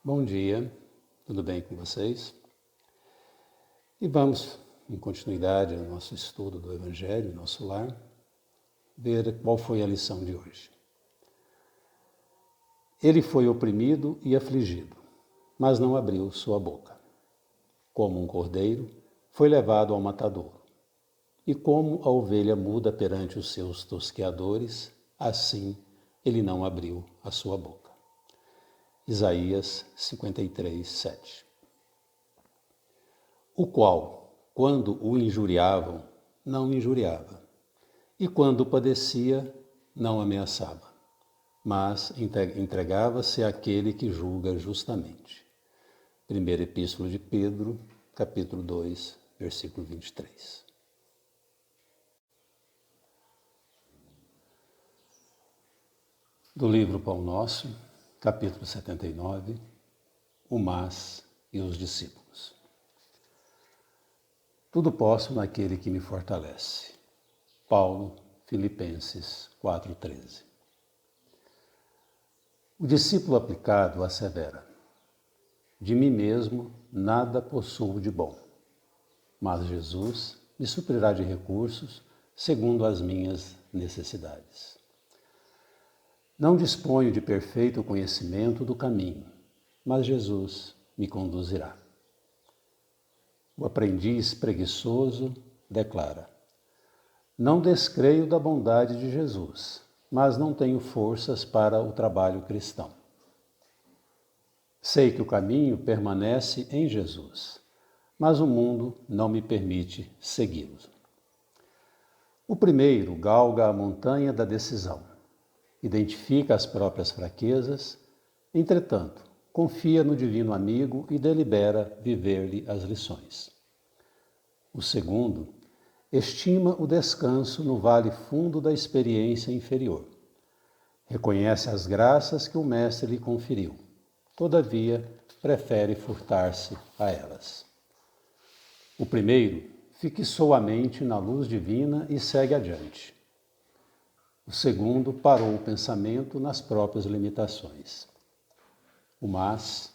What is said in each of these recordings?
Bom dia, tudo bem com vocês? E vamos, em continuidade ao nosso estudo do Evangelho, nosso lar, ver qual foi a lição de hoje. Ele foi oprimido e afligido, mas não abriu sua boca. Como um cordeiro, foi levado ao matadouro. E como a ovelha muda perante os seus tosqueadores, assim ele não abriu a sua boca. Isaías 53, 7. O qual, quando o injuriavam, não injuriava, e quando padecia, não ameaçava, mas entregava-se àquele que julga justamente. Primeira Epístola de Pedro, capítulo 2, versículo 23. Do livro Pão Nosso, capítulo 79, o Mas e os discípulos. Tudo posso naquele que me fortalece. Paulo, Filipenses 4,13. O discípulo aplicado assevera: de mim mesmo nada possuo de bom, mas Jesus me suprirá de recursos segundo as minhas necessidades. Não disponho de perfeito conhecimento do caminho, mas Jesus me conduzirá. O aprendiz preguiçoso declara: não descreio da bondade de Jesus, mas não tenho forças para o trabalho cristão. Sei que o caminho permanece em Jesus, mas o mundo não me permite segui-lo. O primeiro galga a montanha da decisão. Identifica as próprias fraquezas, entretanto, confia no divino amigo e delibera viver-lhe as lições. O segundo estima o descanso no vale fundo da experiência inferior. Reconhece as graças que o Mestre lhe conferiu, todavia prefere furtar-se a elas. O primeiro fixou a mente na luz divina e segue adiante. O segundo parou o pensamento nas próprias limitações. O mas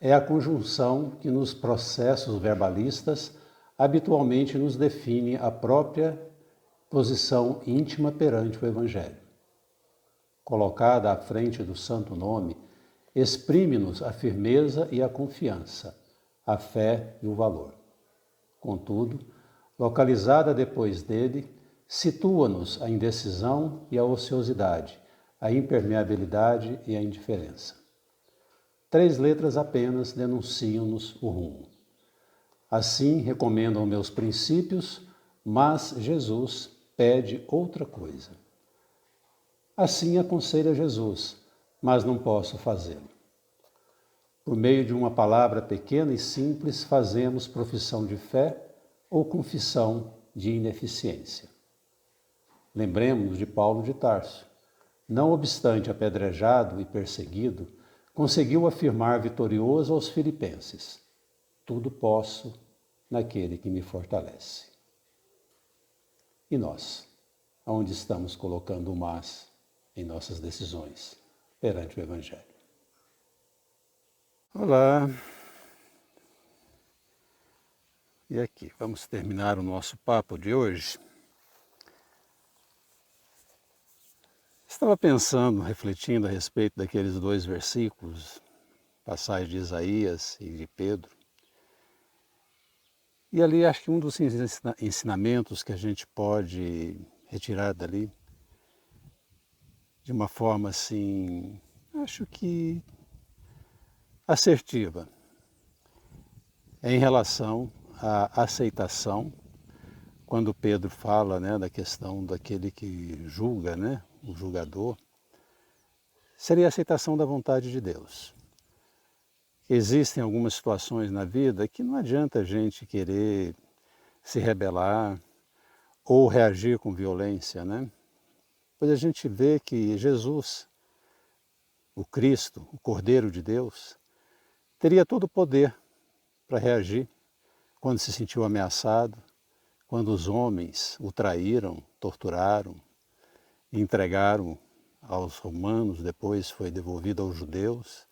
é a conjunção que nos processos verbalistas habitualmente nos define a própria posição íntima perante o Evangelho. Colocada à frente do santo nome, exprime-nos a firmeza e a confiança, a fé e o valor. Contudo, localizada depois dele, situa-nos a indecisão e a ociosidade, a impermeabilidade e a indiferença. 3 letras apenas denunciam-nos o rumo. Assim recomendam meus princípios, mas Jesus pede outra coisa. Assim aconselha Jesus, mas não posso fazê-lo. Por meio de uma palavra pequena e simples, fazemos profissão de fé ou confissão de ineficiência. Lembremos-nos de Paulo de Tarso. Não obstante apedrejado e perseguido, conseguiu afirmar vitorioso aos filipenses: tudo posso naquele que me fortalece. E nós, aonde estamos colocando o mas em nossas decisões perante o Evangelho? Olá! E aqui, vamos terminar o nosso papo de hoje. Estava pensando, refletindo a respeito daqueles 2 versículos, passagem de Isaías e de Pedro. E ali acho que um dos ensinamentos que a gente pode retirar dali, de uma forma assim, acho que assertiva, é em relação à aceitação, quando Pedro fala, da questão daquele que julga, o julgador, seria a aceitação da vontade de Deus. Existem algumas situações na vida que não adianta a gente querer se rebelar ou reagir com violência, Pois a gente vê que Jesus, o Cristo, o Cordeiro de Deus, teria todo o poder para reagir quando se sentiu ameaçado, quando os homens o traíram, torturaram, entregaram aos romanos, depois foi devolvido aos judeus,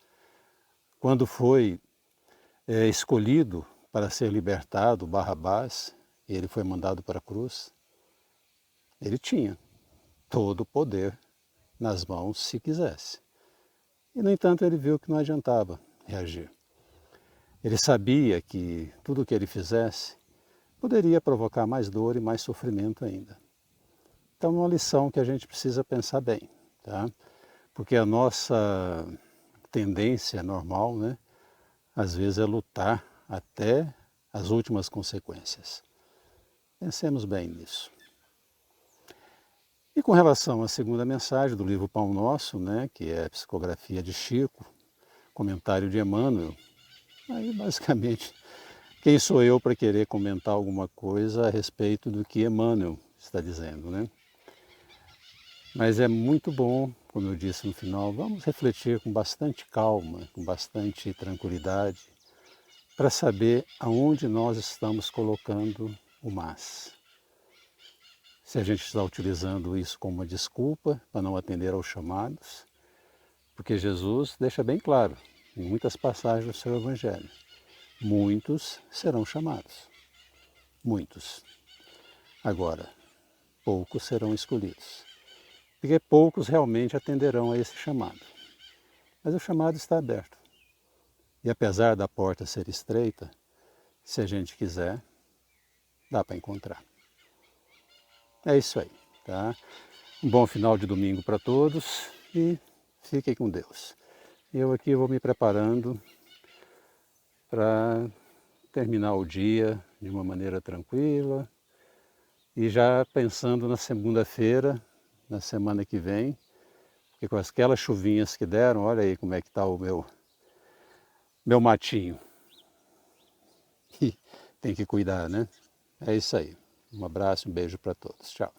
Quando foi escolhido para ser libertado, Barrabás, e ele foi mandado para a cruz, ele tinha todo o poder nas mãos se quisesse. E, no entanto, ele viu que não adiantava reagir. Ele sabia que tudo o que ele fizesse poderia provocar mais dor e mais sofrimento ainda. Então, é uma lição que a gente precisa pensar bem, tá? Porque a nossa tendência normal, né, às vezes é lutar até as últimas consequências. Pensemos bem nisso. E com relação à segunda mensagem do livro Pão Nosso, né, que é a psicografia de Chico, comentário de Emmanuel, aí basicamente, quem sou eu para querer comentar alguma coisa a respeito do que Emmanuel está dizendo, né? Mas é muito bom, como eu disse no final, vamos refletir com bastante calma, com bastante tranquilidade, para saber aonde nós estamos colocando o mas. Se a gente está utilizando isso como uma desculpa para não atender aos chamados, porque Jesus deixa bem claro, em muitas passagens do seu Evangelho, muitos serão chamados, muitos. Agora, poucos serão escolhidos, porque poucos realmente atenderão a esse chamado. Mas o chamado está aberto. E apesar da porta ser estreita, se a gente quiser, dá para encontrar. É isso aí, tá? Um bom final de domingo para todos e fiquem com Deus. Eu aqui vou me preparando para terminar o dia de uma maneira tranquila e já pensando na segunda-feira, na semana que vem, porque com aquelas chuvinhas que deram, olha aí como é que está o meu matinho. E tem que cuidar, né? É isso aí. Um abraço, um beijo para todos. Tchau.